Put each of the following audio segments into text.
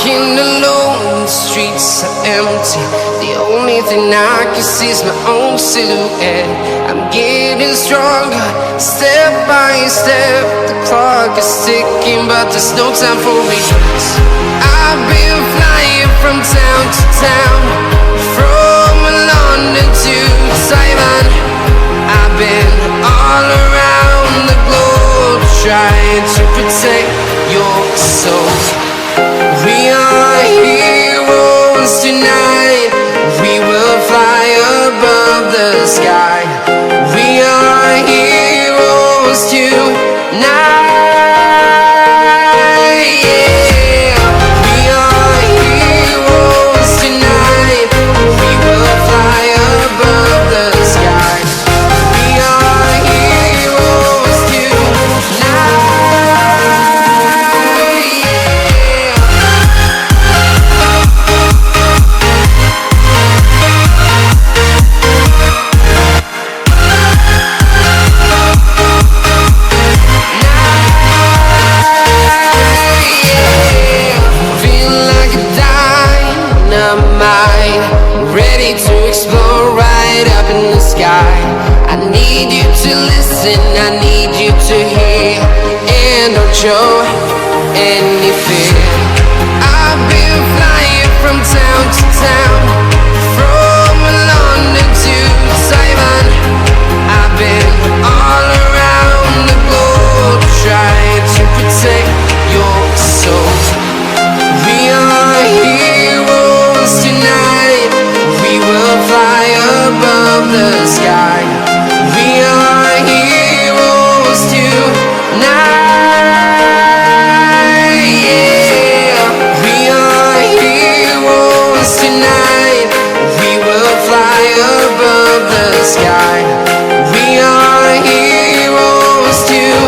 walking alone, the streets are empty. The only thing I can see is my own silhouette. I'm getting stronger, step by step. The clock is ticking, but there's no time for regrets. I've been flying from town to town, from London to Taiwan. I've been all around the globe, trying to protect your soul. We are heroes tonight. We will fly above the sky. We are heroes tonight. Yeah. We are heroes tonight. We will fly above the sky. We are heroes tonight. Ready to explore right up in the sky. I need you to listen, I need you to hear, and don't show any fear. I've been flying from town to town, from London to Taiwan. I've been all around the globe, trying to protect your soul. We are heroes tonight. We will fly above the sky. We are heroes tonight. Yeah. We are heroes tonight. We will fly above the sky. We are heroes tonight.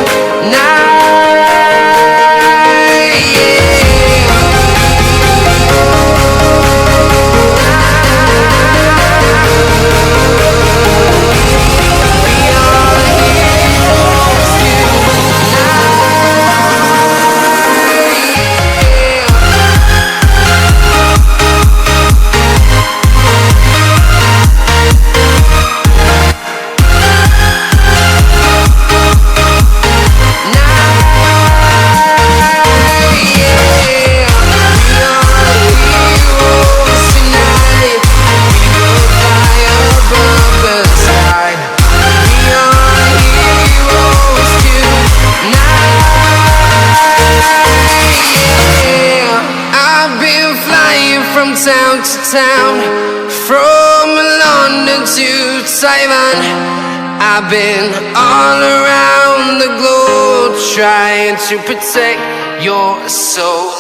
Town to town, from London to Taiwan. I've been all around the globe, trying to protect your soul.